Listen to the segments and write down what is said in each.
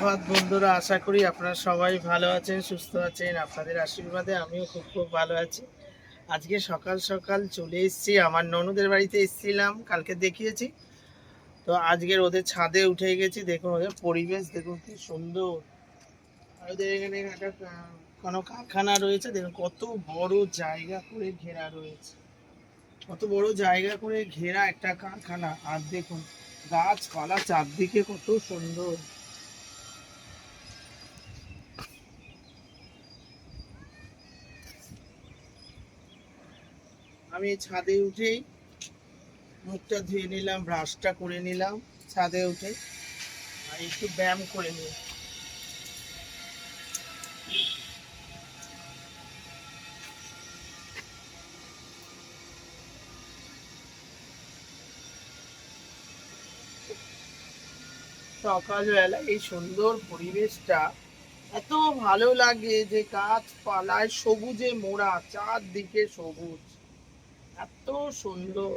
সুপ্রভাত বন্ধুরা, আশা করি আপনারা সবাই ভালো আছেন, সুস্থ আছেন। আপনাদের আশীর্বাদে আমিও খুব ভালো আছি। আজকে সকাল সকাল চলে এসেছি, আমার ননদের বাড়িতে এসেছিলাম, কালকে দেখিয়েছি। তো আজকের ওদের ছাদে উঠে গেছি। দেখুন ওদের পরিবেশ, দেখুন কি সুন্দর। আর ওদের এখানে একটা কোনো কারখানা রয়েছে, দেখুন কত বড় জায়গা করে ঘেরা রয়েছে, কত বড় জায়গা করে ঘেরা একটা কারখানা। আর দেখুন গাছপালা চারদিকে কত সুন্দর। আমি ছাদে উঠেই মুখটা ধুয়ে নিলাম, ব্রাশটা করে নিলাম ছাদে উঠে, আর একটু ব্যায়াম করে নিই। সকালবেলা এই সুন্দর পরিবেশটা এত ভালো লাগে যে গাছপালায় সবুজে মোড়া, চারদিকে সবুজ, এত সুন্দর।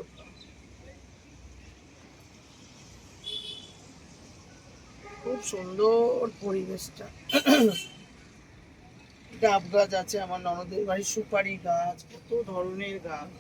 খুব সুন্দর পরিবেশটা। ডাব গাছ আছে আমার ননদের বাড়ি, সুপারি গাছ, কত ধরনের গাছ।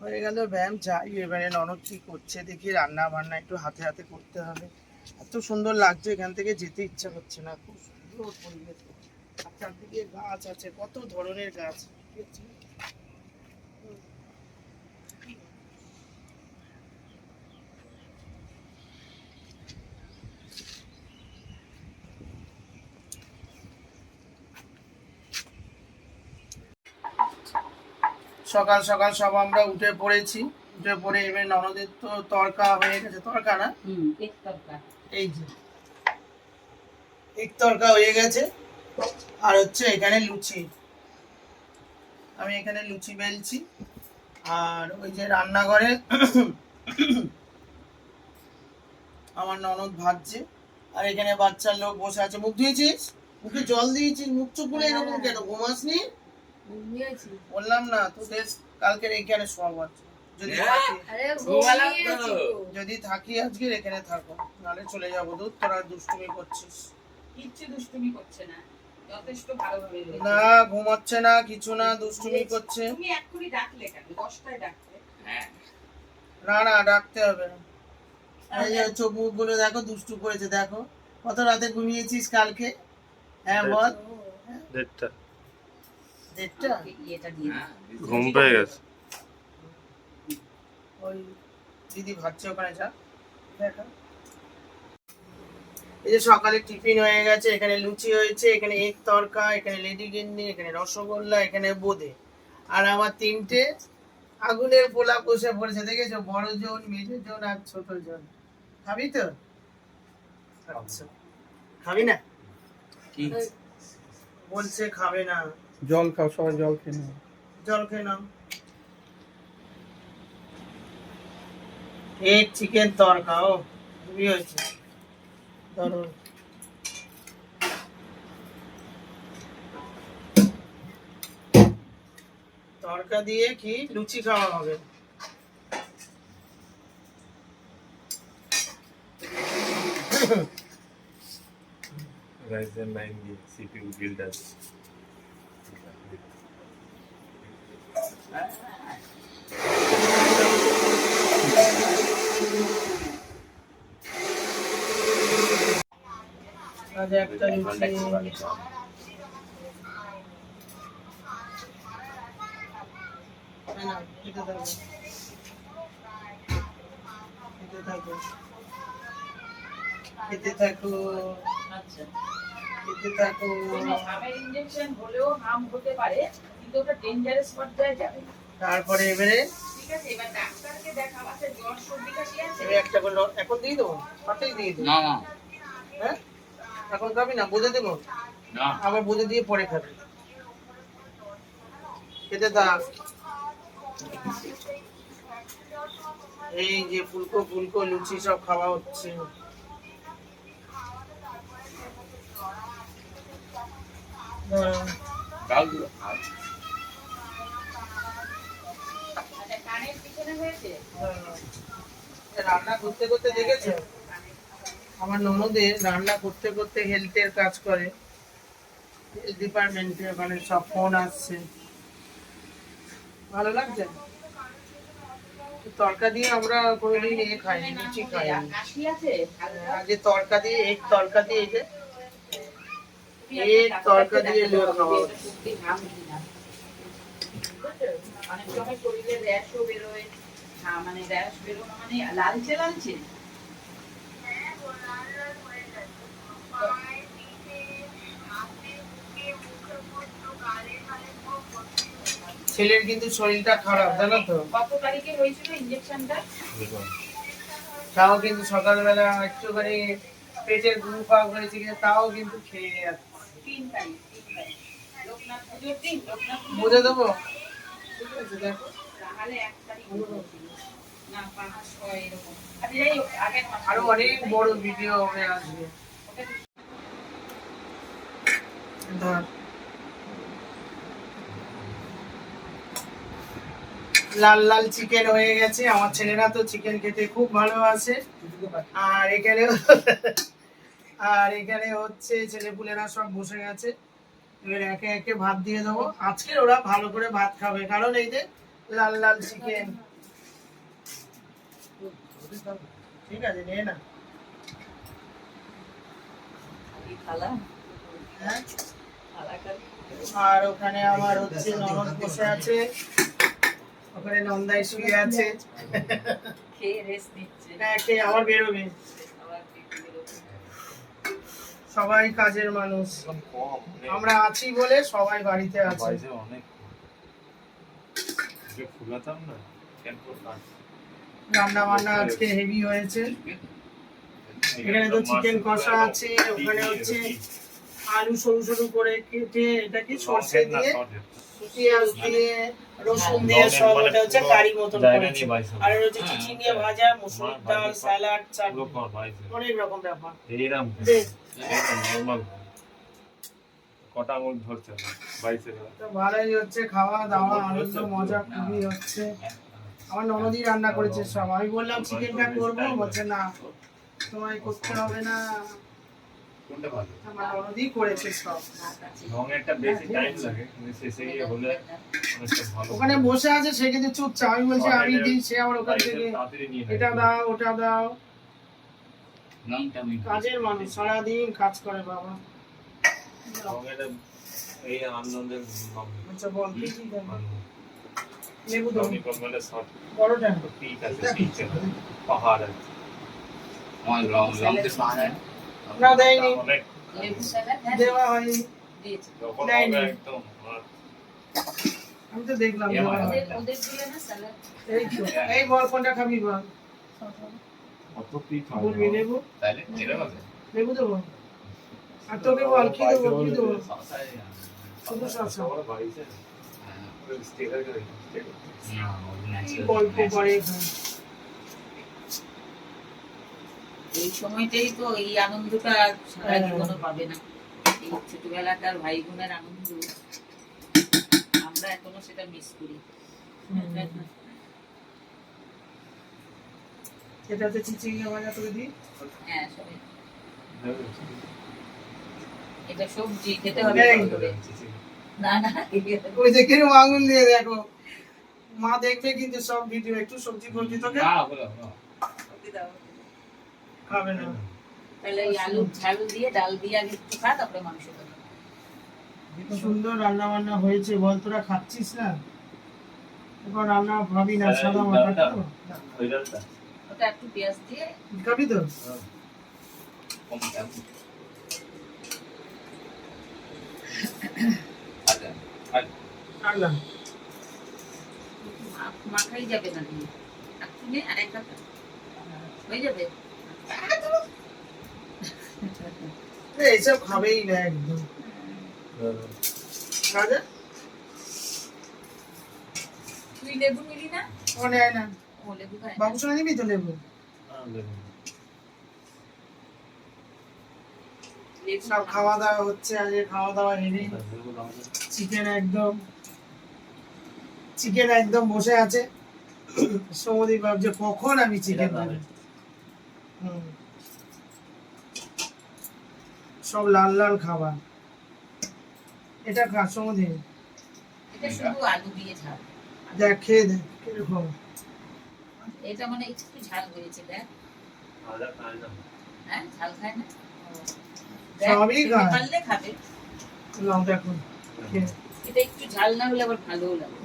হয়ে গেল ব্যায়াম, যাই এবারে ননদ কি করছে দেখি। রান্না বান্না একটু হাতে হাতে করতে হবে। এত সুন্দর লাগছে, এখান থেকে যেতে ইচ্ছা করছে না। খুব সুন্দর পরিবেশ, আর চারদিকে গাছ আছে, কত ধরনের গাছ। সকাল সকাল সব আমরা উঠে পড়েছি। উঠে পড়ে এবার ননদের তো তরকা হয়ে গেছে, তরকা না এই যে এক তরকা হয়ে গেছে। আর হচ্ছে এখানে লুচি, আমি এখানে লুচি বেলছি। আর ওই যে রান্নাঘরে আমার ননদ ভাজছে। আর এখানে বাচ্চার লোক বসে আছে। মুখ ধুয়েছিস? মুখে জল দিয়েছিস? মুখ চুপ করে এরকম কেন? ঘুমাসনি? বললাম না তোদের কালকের এখানে সব আছে। যদি থাকি আজকে এখানে থাকো, নাহলে চলে যাবো। দূর, তোরা দুষ্টুমি করছিস। কিচ্ছু দুষ্টুমি করছে না, যথেষ্ট ভালোভাবে না ঘুমাচ্ছে না, কিছু না, দুষ্টুমি করছে। তুমি এক্ষুনি ডাকলে কেন? 10টায় ডাকলে। না না, ডাকতে হবে না। এই যে চোখ মুখ গুলো দেখো, দুষ্টু করেছে দেখো। কত রাতে ঘুমিয়েছিস কালকে? হ্যাঁ বল। 1:30 দেড়টা? ঘুম পেয়ে গেছে। ওই দিদি ভাবছে ওখানে যা দেখা। এই যে সকালে টিফিন হয়ে গেছে, এখানে লুচি হয়েছে, এখানে এক তরকা, এখানে লেডি গিন্নি, এখানে রসগোল্লা, এখানে বোঁদে। আর আমার তিনটে আগুনের পোলা বসে পড়েছে, দেখেছো? বড় জন, মেজো জন আর ছোট জন। খাবি তো? আচ্ছা, খাবি না? বলছে খাবে না। জল খাও, সবাই জল খেয়ে নাও। জল খেয়ে নাও। এক চিকেন তরকা, ও খুবই হয়েছে, দারুণ। তরকা দিয়ে কি লুচি খাওয়া হবে? Ryzen 9 CPU build আছে। আজ একটা লুচি। খেতে থাকো, খেতে থাকো, খেতে থাকো, আচ্ছা, খেতে থাকো। হামের ইনজেকশন হলেও হাম হতে পারে, কিন্তু ওটা ডেঞ্জারাস পর্যায়ে যাবে না। তারপরে এবারে ঠিক আছে, এবার ডাক্তারকে দেখাও। আছে জ্বর সর্দি কাশি আছে? একটা করে এখন দিয়ে দেবো, হঠাৎ দিয়ে দেবো। না না হ্যাঁ এখন খাবি না, বোঝে দেবো? না আবার বোঝে দিয়ে পরে খাবি। খেতে থাক। এই যে ফুলকো ফুলকো লুচি সব খাওয়া হচ্ছে। ডালগুলো আচ্ছা, কানের পিছনে হয়েছে? রান্না করতে করতে দেখেছো আমার ননদের রান্না করতে করতে হেলথের কাজ করে ডিপার্টমেন্টে, ওখানে সব ফোন আসছে। ভালো লাগছে। তরকা দিয়ে আমরা কোনোদিন খাইনি, লুচি খাইনি। কাশি আছে? আগে তরকা দিয়ে এক তরকা দিয়ে এই যে এই তরকা দিয়ে লোক খাওয়া হচ্ছে। সত্যি ঘাম দিই না। বুঝেছো? অনেক সময় শরীরে র্যাশও বেরোয়। হ্যাঁ, মানে র্যাশ বেরোনো মানে লালচে লালচে। ছেলের কিন্তু শরীরটা খারাপ জানো তো, কত তারিখে হয়েছিল ইঞ্জেকশনটা? তাও কিন্তু সকালবেলা একটুখানি পেটের ঘুম পাওয়া হয়েছে কিনা তাও কিন্তু খেয়ে যাচ্ছে। 3 তারিখ। লোকনাথ পুজোর দিন, লোকনাথ পুজোর বুঝে দেবো? ঠিক আছে, দেখো তাহলে 1 তারিখ হয়েছিল। না 5, 6 এরকম। আচ্ছা যাই হোক, আগের মাসে আরো অনেক বড় ভিডিও হবে আসবে। ধর লাল লাল চিকেন হয়ে গেছে। আমার ছেলেরা তো চিকেন খেতে খুব ভালোবাসে। আর এখানে হচ্ছে ছেলেপুলেরা সব বসে গেছে। এবার একে একে ভাত দিয়ে দেবো। আজকে ওরা ভালো করে ভাত খাবে, কারণ এই যে লাল লাল চিকেন। ঠিক আছে, নে না। খালা হ্যাঁ, খালা খালা আর ওখানে আমার হচ্ছে ননদ বসে আছে, ওখানে নন্দাই শুয়ে আছে। খেয়ে রেস্ট নিচ্ছে। খেয়ে আবার বেরোবে। আবার দেখতে বেরোবে। সবাই কাজের মানুষ, কম আমরা আছি বলে সবাই বাড়িতে আছে। বাইরে অনেক যে ফুলাতাম না কেন করতাম। রান্না বান্না আজকে হেভি হয়েছে। এখানে তো চিকেন কষা আছে, ওখানে হচ্ছে আলু সরু সরু করে কেটে এটা কি সর্ষে দিয়ে পেঁয়াজ দিয়ে রসুন দিয়ে সব এটা হচ্ছে কারি মতন করেছে। আর এটা হচ্ছে চিচিঙ্গে ভাজা, মসুর ডাল, স্যালাড, চাটনি, অনেক রকম ব্যাপার। এইরাম বেশ, নর্মাল কটা আঙুল ধরছে না বাইসে। তো ভালোই হচ্ছে, খাওয়া দাওয়া আনন্দ মজা খুবই হচ্ছে। আমার ননদই রান্না করেছে সব। আমি বললাম চিকেনটা করবো, বলছে না তোমায় করতে হবে না, কোনটা ভালো? আমার ননদই করেছে সব। রঙেরটা বেশি টাইম লাগে কিন্তু শেষে গিয়ে হলে অনেকটা ভালো। ওখানে বসে আছে, সে কিন্তু চুপচাপ। আমি বলছি আমি দিই, সে আবার ওখান থেকে তাড়াতাড়ি নিয়ে এটা দাও ওটা দাও। নামটা আমি কাজের মানুষ, সারাদিন কাজ করে বাবা। রঙেরটা এই আনন্দের আচ্ছা বল কি কি দেবো? লেবু দেবো মানে শর্ট বড়টা? পিক আছে, পিক আছে, পাহাড় আছে। আমার লং লংতে পাহাড় না দেয়নি, অনেক লেবু স্যালাড দেওয়া হয়নি। দিয়েছে। যখন দেয়নি। হবে একদম আমি তো দেখলাম এ দেওয়া মা, হয়নি। ওদের দিলে না স্যালাড? এই তো, এই বল কোনটা খাবি বল? কত পিক হয় বলবি লেবু? তাহলে এরকম আছে লেবু দেবো? আর তোকে বল কি দেবো, কি দেবো? সসাই শুধু শসা। বাইসে স্টিকার করে না গল্প করে খাই। এই সময়টাই তো এই আনন্দটা সারা জীবনও পাবে না। এই ছোটবেলাকার ভাই বোনের আনন্দ আমরা এখনো সেটা মিস করি। এটা হচ্ছে চিচিঙ্গা ভাজা করে দিই। হ্যাঁ সবাই এটা সবজি খেতে হবে এই। করে। না না ওই যে কিরম আঙুল দিয়ে দেখো, মা দেখবে কিন্তু সব ভিডিও। একটু সবজি ফবজি তোকে না বলো না ওকে দাও। খাবে না। তাহলে এই আলুর ঝাল দিয়ে ডাল দিয়ে আগে একটু খা, তারপরে মাংস খাবে। সুন্দর রান্না বান্না হয়েছে বল, তোরা খাচ্ছিস না? এবার রান্না ভাবি না, সাদা মাথা খাবো। ওই ডালটা ওটা একটু পেঁয়াজ দিয়ে খাবি তো? কম দাম আচ্ছা আনলাম। মাখাই যাবে না দিয়ে তুমি আর একটা হয়ে যাবে। না, এইসব খাবেই না একদম। রাজা তুই লেবু নিলি না? ও নেয় না। ও লেবু খায় না? বাবু শোনা নিবি তো লেবু? লেবু সব খা। খাওয়া দাওয়া হচ্ছে, আজকে খাওয়া দাওয়া হেভি। চিকেন একদম বসে আছে। সৌদীপ ভাবছে কখন আমি চিকেন খাবো। সব লাল লাল খাবার। এটা খা সৌদীপ, এটা শুধু আলু দিয়ে ঝাল। দেখ খেয়ে দেখ কিরকম। এটা মানে একটু ঝাল হয়েছে দেখ। হ্যাঁ ঝাল খায় না? ও। দেখ, সবই খেতে খায়। পারলে খাবে। নাও দেখো খেয়ে। এটা একটু ঝাল না হলে আবার ভালোও লাগে।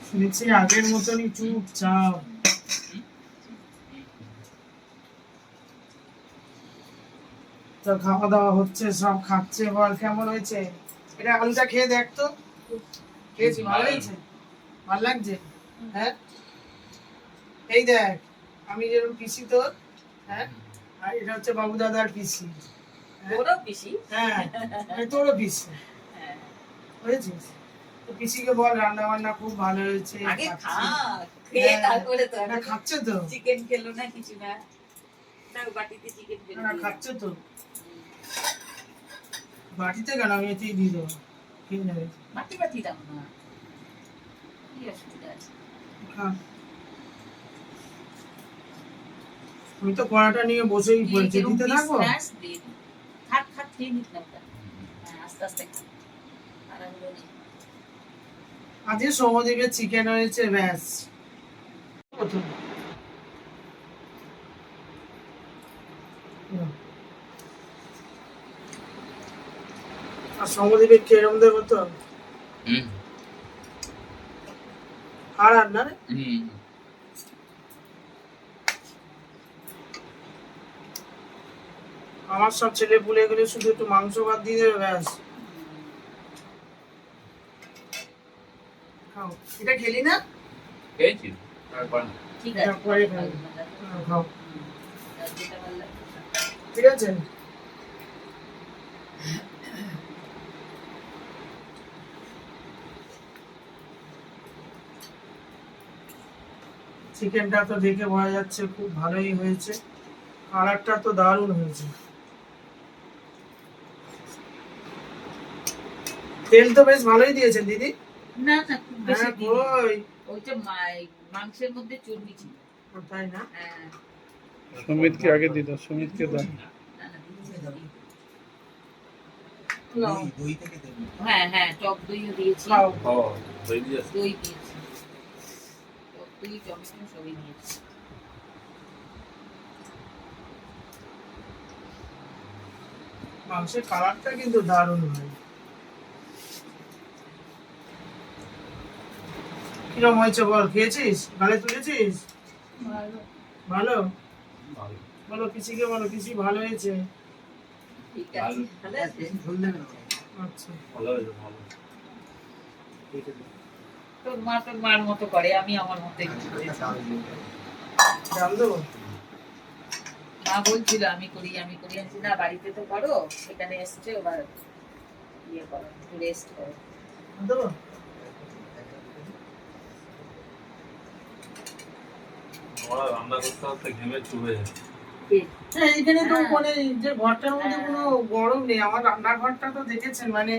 শুনেছি আগের মতনই চুপচাপ। তো খাওয়া দাওয়া হচ্ছে, সব খাচ্ছে। বল কেমন হয়েছে? এটা আলুটা খেয়ে দেখ তো। খেয়েছি, ভালো হয়েছে? ভালো লাগছে? হ্যাঁ, এই দেখ আমি যেরকম পিসি তোর, হ্যাঁ, আর এটা হচ্ছে বাবু দাদার পিসি। ওরও পিসি। হ্যাঁ, আমি তোরও পিসি। হ্যাঁ। বুঝেছিস? তো পিসিকে বল রান্না বান্না খুব ভালো হয়েছে। আগে খা, খাচ্ছি। খেয়ে হ্যাঁ, তারপরে তো এটা খাচ্ছে তো? চিকেন খেলো না কিছু না। না বাটিতে চিকেন খেলো। না, খাচ্ছে তো। বাটিতে কেন, আমি এতেই দিয়ে দেবো, খেয়ে যাবে। বাটি বাটি দাও না, কি অসুবিধা আছে? খা। আমি তো কড়াটা নিয়ে বসেই পড়েছি, দিতে থাকবো। থাক থাক খেয়ে নিত না ওটা। হ্যাঁ আস্তে আস্তে খা, তাড়াহুড়ো নেই। আজকে সৌমদ্বীপের চিকেন হয়েছে, ব্যাস। প্রথম আর সৌমদ্বীপের কেরম দেবো তো আর রান্না রে। আমার সব ছেলে পুলে গেলে শুধু একটু মাংস ভাত দিয়ে দেবে, ব্যাস। খাও, এটা খেলি না? খেয়েছি তারপর ঠিক এটা আছে পরে খাবো। খাও, যেটা ভালো লাগে। ঠিক আছে। চিকেনটা তো দেখে বোঝা যাচ্ছে খুব ভালোই হয়েছে, কালারটা তো দারুণ হয়েছে। তেল তো বেশ ভালোই দিয়েছেন দিদি। না না খুব বেশি হ্যাঁ, দিইনি। কই ওইটা মাংসের মধ্যে চর্বি ছিল। তাই না? হ্যাঁ। সুমিতকে আগে দিত, সুমিতকে দাও। না, না, দিচ্ছি। নাও, হ্যাঁ হ্যাঁ টক দইও দিয়েছি। খাও। দই দিয়েছি, টক দই টমেটো সবই দিয়েছি। মাংসের কালারটা কিন্তু দারুণ হয়। কিরম হয়েছে বল, খেয়েছিস? গালে তুলেছিস? ভালো বলো, পিসিকে বলো পিসি ভালো হয়েছে। ঠিক আছে, ভালো আছে? আচ্ছা, তোর মার মতো করে, আমি আমার মতোই করি। ডাল দেবো? মা বলছিল আমি করি আমি আছি না, বাড়িতে তো করো, এখানে এসছে এবার ইয়ে করো, একটু রেস্ট করো। দেবো? রান্না করতে করতে ঘেমে চুবে যায়। হ্যাঁ, এইখানে তো হ্যাঁ। মানে যে ঘরটার মধ্যে কোনো গরম নেই। আমার রান্নাঘরটা তো দেখেছেন, মানে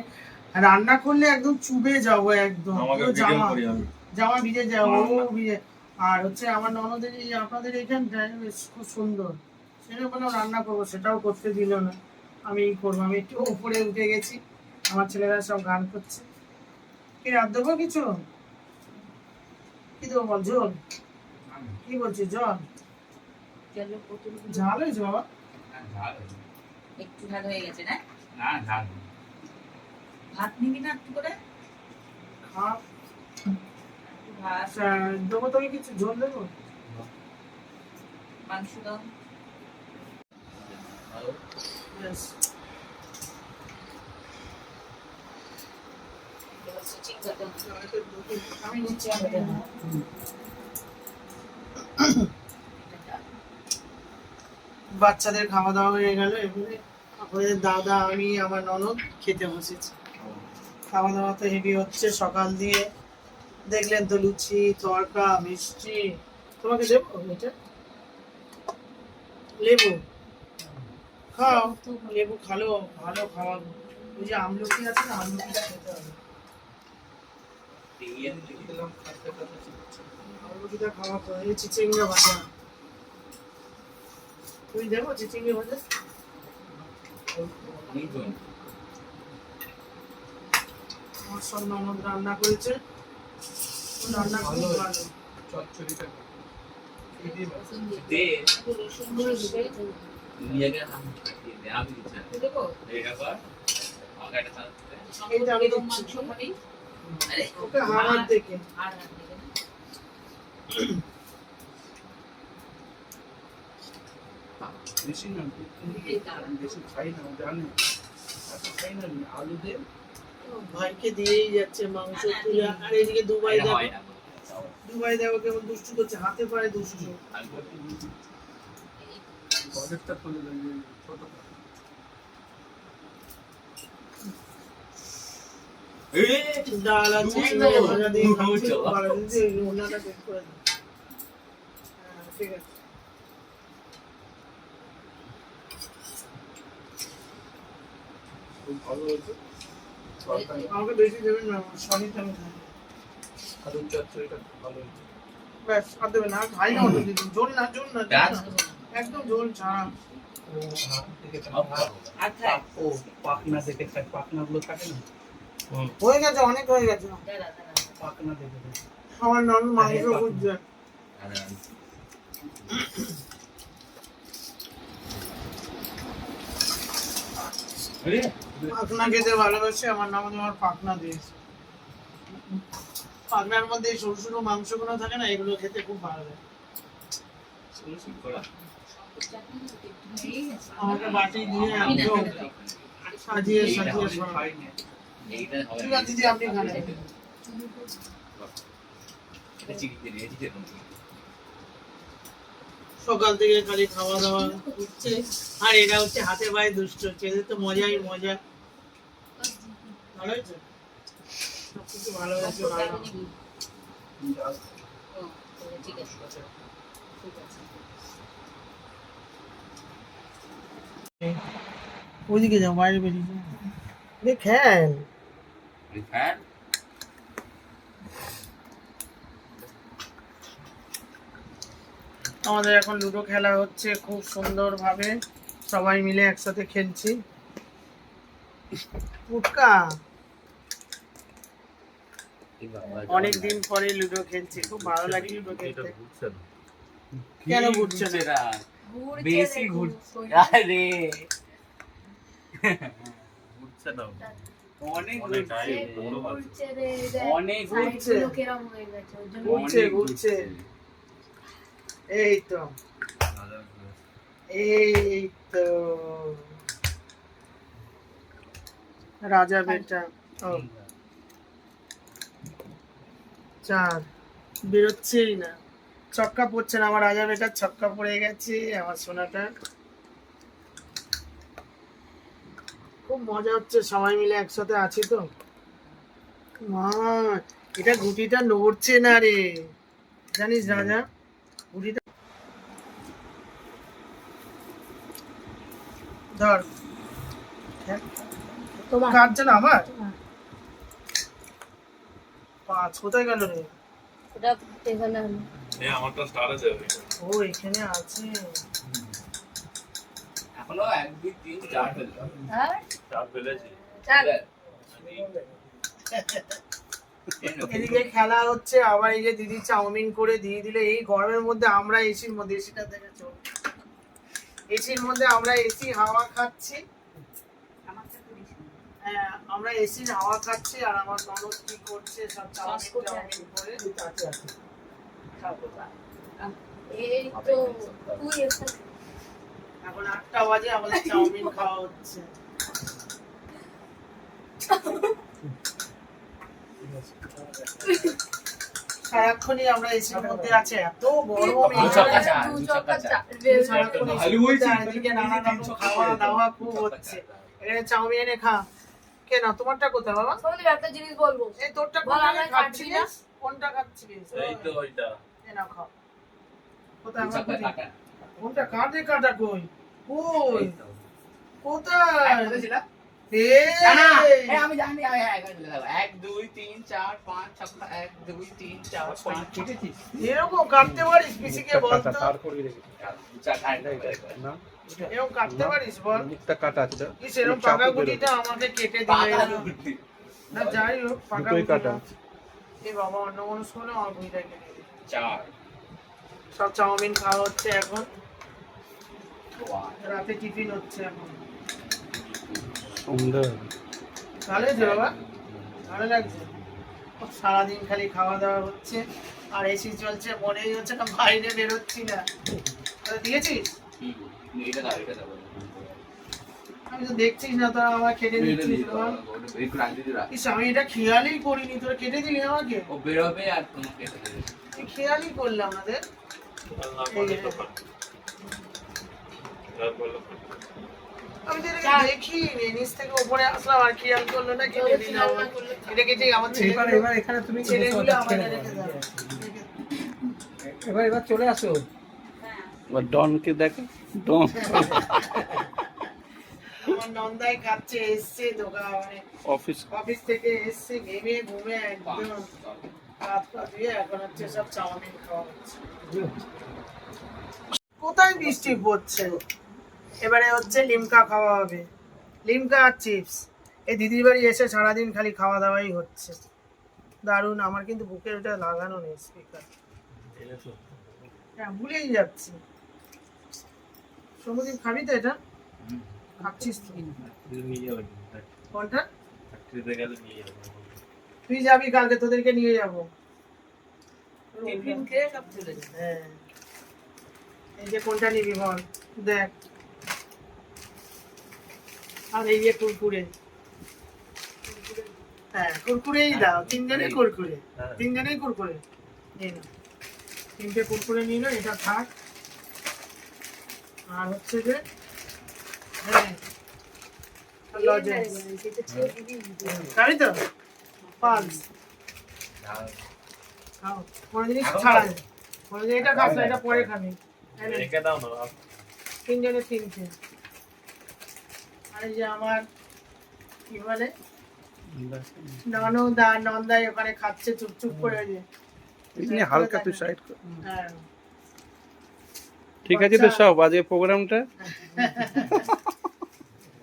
রান্না করলে একদম চুবে যাবো, একদম আমাকে পুরো ভিডিও করি আমি। জামা ভিজে যাবো, রান্না। ভিজে। আর হচ্ছে আমার ননদের এই আপনাদের এইখানটায় বেশ খুব সুন্দর, সেটা বলে রান্না করবো, সেটাও করতে দিল না। আমি করবো, আমি একটু উপরে উঠে গেছি, আমার ছেলেরা সব গান করছে। কি রাত দেবো কিছু? কি দেবো বল? ঝোল? কি বলছিস, জল? চলো প্রচুর ঝাল হয়েছে বাবা? একটু ভালো হয়ে গেছে না? না ঝাল ভাত নিবি না একটু করে? খা। একটু ভাত, আচ্ছা, দেবো তোকে কিছু ঝোল দেবো? মাংস দাও। Yes. এবার সুচিং কাটো। আমি নিচ্ছি। বাচ্চাদের খাওয়া দাওয়া হয়ে গেল, এবারে আমাদের দাদা, আমি, আমার ননদ খেতে বসেছি। খাওয়া দাওয়া তো হেভি হচ্ছে সকাল দিয়ে, দেখলেন তো, লুচি, তড়কা, মিষ্টি। তোমাকে দেবো এটা? লেবু খাও, লেবু খালো, ভালো খাওয়াবো। ওই যে আমলকি আছে না, আমলকিটা খেতে হবে। আমলকিটা খাওয়া তো। এই চিচিঙ্গা ভাজা, তুমি দেবো চিচিঙ্গা ভাজা? আমার সব ননদ রান্না করেছে, ও রান্না খুব ভালো। দে রসুন দিয়ে নিয়ে গিয়ে হাম দে আমি দিচ্ছি দেবো। এটা কর আমাকে একটা চান্স দে এইটা আমি এরকম দিচ্ছি। মাংস করি। আরে ওকে হাত দেখে। আর হাত দিকে না। বেশি না, এই দাঁড়ান। বেশি খাই না, জানি খাই না আমি, আলু দিয়ে ভাইকে দিয়েই যাচ্ছে মাংস তুলে। আর এদিকে দুবাই এটা দেখো, হয় না দুবাই দেখো কেমন দুষ্টু করছে, হাতে পায়ে দুষ্টু। আমি বলি পকেটটা খুলে দেবে ছোট। ডাল আছে, চিংড়ি ভাজা দিয়ে খাচ্ছি, খুব ভালো। দিদি, এই ওনাটা বের করে দাও। হ্যাঁ, ঠিক আছে। খুব ভালো হয়েছে। তরকারি আমাকে বেশি দেবেন না, সনিতে আমি খাই। আলুর চচ্চড়িটা খুব ভালো হয়েছে। ব্যাস, আর দেবেন না, আর খাই না অত দিদি। ঝোল না, ঝোল না, ঝোল পেঁয়াজ? না। একদম ঝোল ছাড়া। ও হাত থেকে আর খাই। ও পাখনা দেখে খায়, পাখনাগুলো থাকে না, হয়ে গেছে, অনেক হয়ে গেছে। দাঁড়া দাঁড়া। পাখনা দেখে খায়। আমার নন মাংস বুঝছে। আরে পাখনা খেতে ভালোবাসে, আমার নাম আমার পাখনা দিয়েছে। পাখনার মধ্যে এই সরু সরু মাংসগুলো থাকে না, এগুলো খেতে খুব ভালো লাগে। শুন করা আমাকে বাটি দিয়ে আমি না, একদম না, সাজিয়ে এইটা সাজিয়ে হবে। খাওয়া। খাই না। এইটা হবে ঠিক আছে দিদি, আপনি খান। এটা চিকেন দিয়ে চিকেন সকাল থেকে খালি খাওয়া দাওয়া হচ্ছে, আর এরা হচ্ছে হাতে পায়ে দুষ্ট, খেতে তো মজাই মজা। ভালো হয়েছে, সবকিছু ভালো হয়েছে, ভালো। ডাল ও, ঠিক আছে। ঠিক আছে। ওইদিকে যাও, বাইরে বেরিয়ে যাও। দেখেন ফ্যান আমাদের এখন লুডো খেলা হচ্ছে খুব সুন্দর ভাবে, সবাই মিলে একসাথে খেলছি। পুটকা অনেক দিন পরে লুডো খেলছি, খুব ভালো লাগে লুডো খেলতে। কেন ঘুরছে না? বেশি ঘুরছে আরে ঘুরছে না অনেক ঘুরছে অনেক ঘুরছে, ঘুরছে, ঘুরছে। এই তো, এই তো রাজা বেটা। ও, 4 বেরোচ্ছেই না, ছক্কা পড়ছে না। আমার রাজা বেটার ছক্কা পড়ে গেছে, আমার সোনাটা। খুব মজা হচ্ছে, সবাই মিলে একসাথে আছি তো। মা, এটা গুটিটা নড়ছে না রে, জানিস রাজা? গুটিটা ধর, কাটছে না আমার। 5 কোথায় গেল রে? আমারটা স্টার আছে ও, এখানে আছে। এখনো 1 2 3 4 হলো স্টার ফেলেছি এদিকে খেলা হচ্ছে, আবার এই যে দিদি চাউমিন করে দিয়ে দিলে। এই গরমের মধ্যে আমরা এসির মধ্যে, এসিটা দেখেছো, এসির মধ্যে আমরা এসি হাওয়া খাচ্ছি। হ্যাঁ, আমরা এসির হাওয়া খাচ্ছি, আর আমার ননদ কি করছে, সব চাউমিন টাউমিন করে। এখন 8টা বাজে, আমাদের চাউমিন খাওয়া হচ্ছে। সারাক্ষণই আমরা এসির মধ্যে আছে, এত গরম দু চাকা চা, দু দু চাকা চাকা চা। চা। সারাক্ষণ ভালো এসির মধ্যে, হয়েছে, আর এদিকে নানা রকম খাওয়া দাওয়া খুব হচ্ছে। এখানে চাউমিন এনে খা। কেন তোমারটা কোথায় বাবা? তোমাদের একটা জিনিস বলবো, এই তোরটা বল, কোনটা আমরা খাচ্ছিস? কোনটা খাচ্ছিস? এই তো ওইটা এ নাও খাও। কোথায় দু আমার চাকা বুদ্ধি? কাটা। কোনটা কাটে কাটা কই? কই? এই তো। কোথায়? কোথায় ছিল? এই! না, না, এই আমি জানি, আমি এখানে চলে যাবো। 1 2 3 4 5 6 1 2 3 4 5 কেটেছিস এরকম কাটতে পারিস পিসিকে বল তো? তারপরে রেখে দু চাকা এটা না এরকম কাটতে পারিস বল? মুখটা কাটা আছে কি সেরকম পাকা গুটিটা আমাকে কেটে দিলে পাকা এরকম। বুদ্ধি। না যাই হোক পাকা দুটোই কাটা গুটিটা। এই বাবা অন্য মানুষ হলে আমার গুটিটা কেটে দিল। 4 সব চাউমিন খাওয়া হচ্ছে এখন, 1 রাতে টিফিন হচ্ছে এখন। সুন্দর ভালো হয়েছে বাবা? ভালো লাগছে? সারাদিন খালি খাওয়া দাওয়া হচ্ছে আর এসি চলছে, মনেই হচ্ছে না বাইরে বেরোচ্ছি না। তো দিয়েছিস? এটা দাও, এটা দাও। আমি তো দেখছিস না, তোরা আমার কেটে এটা দিচ্ছিস দিয়ে বাবা। দাও, একটু রাখ দিতে রাখ। ইস, আমি এটা খেয়ালই করিনি, তোরা কেটে দিলি আমাকে। ও বেরোবে আর তোমাকে এটা দেবে। আমি খেয়ালই করলাম না দেখ। আল্লাহ বলে তো পান যা বলো আমি তো এটাকে দেখিনি, নিচ থেকে উপরে আসলাম আর খেয়াল করলো না, কেটে দিলাম। এটা কেটে আমার ছেলে এবার এখানে তুমি ছেলেগুলো আমাদের রেখে দাও। এবার চলে আসো হ্যাঁ। ডনকে দেখো ডন আমার নন্দাই খাচ্ছে, এসছে দোকান মানে অফিস অফিস থেকে এসছে, ঘেমে ঘুমে একদম হাত পা ধুয়ে এখন হচ্ছে সব চাউমিন খাওয়া হচ্ছে। কোথায় বৃষ্টি পড়ছে? এবারে হচ্ছে লিমকা খাওয়া হবে, লিমকা আর চিপস। এই দিদির বাড়ি এসে সারাদিন খালি খাওয়া দাওয়াই হচ্ছে। দারুণ। আমার কিন্তু বুকের ওটা লাগানো নেই স্পিকার, হ্যাঁ ভুলেই যাচ্ছি। সমুদ্র খাবি তো এটা? খাচ্ছিস তো? নিয়ে যাবে কোনটা? ফ্যাক্টরিতে গেলে নিয়ে যাবে তুই যাবি কালকে, তোদেরকে নিয়ে যাবো। টিফিন খেয়ে সব চলে যাবে। হ্যাঁ, এই যে কোনটা নিবি বল দেখ। আর এই যে কুরকুরে, হ্যাঁ কুরকুরেই দাও, তিনজনেই কুরকুরে, হ্যাঁ। তিনজনেই কুরকুরে এই না। তিনটে কুরকুরে নিল, এটা থাক। আর হচ্ছে যে হ্যাঁ লজেন্স খাবি তো? পালস খাও, কোনো জিনিস ছাড়া নেই। কোনো জিনিস এটা খাস না, এটা পরে খাবি। এই নে, রেখে দাও না তিনজনে তিনটে। আর এই যে আমার কি বলে ননদা, নন্দাই ওখানে খাচ্ছে চুপচুপ করে। ওই যে এমনি হালকা তুই সাইড কর হ্যাঁ ঠিক আছে তো সব আজকে প্রোগ্রামটা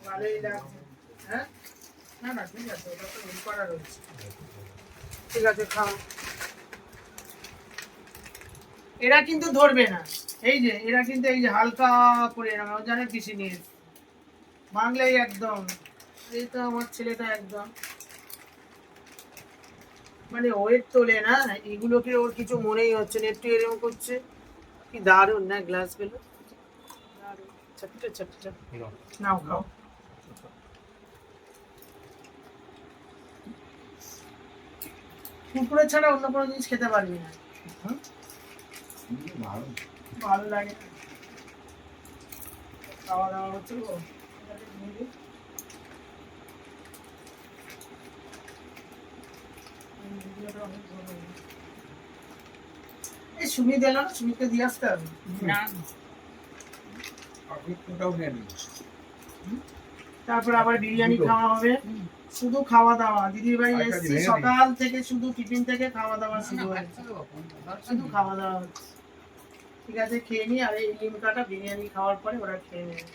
ভালোই লাগছে। হ্যাঁ না না ঠিক আছে, ওটা তো এই করা রয়েছে। ঠিক আছে খাও। এরা কিন্তু ধরবে না, এই যে এরা কিন্তু এই যে হালকা করে এরকম জানে পিসি নিয়ে বাংলায় একদম। এই তো আমার ছেলেটা একদম মানে ওয়েট তোলে না, এগুলোকে ওর কিছু মনেই হচ্ছে না, একটু এরকম করছে। কি দারুণ না গ্লাস গুলো, দারুণ। চাপটা চাপটা নাও খাও। কুকুরে ছাড়া অন্য কোনো জিনিস খেতে পারবি না। ভালো লাগে না। খাওয়া দাওয়া হচ্ছে গো। এই সুমিত এলো না, সুমিতকে দিয়ে আসতে হবে। না তারপর আবার বিরিয়ানি খাওয়া হবে, শুধু খাওয়া দাওয়া। দিদির বাড়ি এসেছি সকাল থেকে, শুধু টিফিন থেকে খাওয়া দাওয়া শুরু হয়েছে, শুধু খাওয়া দাওয়া হচ্ছে। ঠিক আছে খেয়ে নি, আর এই লিমকাটা বিরিয়ানি খাওয়ার পরে ওরা খেয়ে নেবে।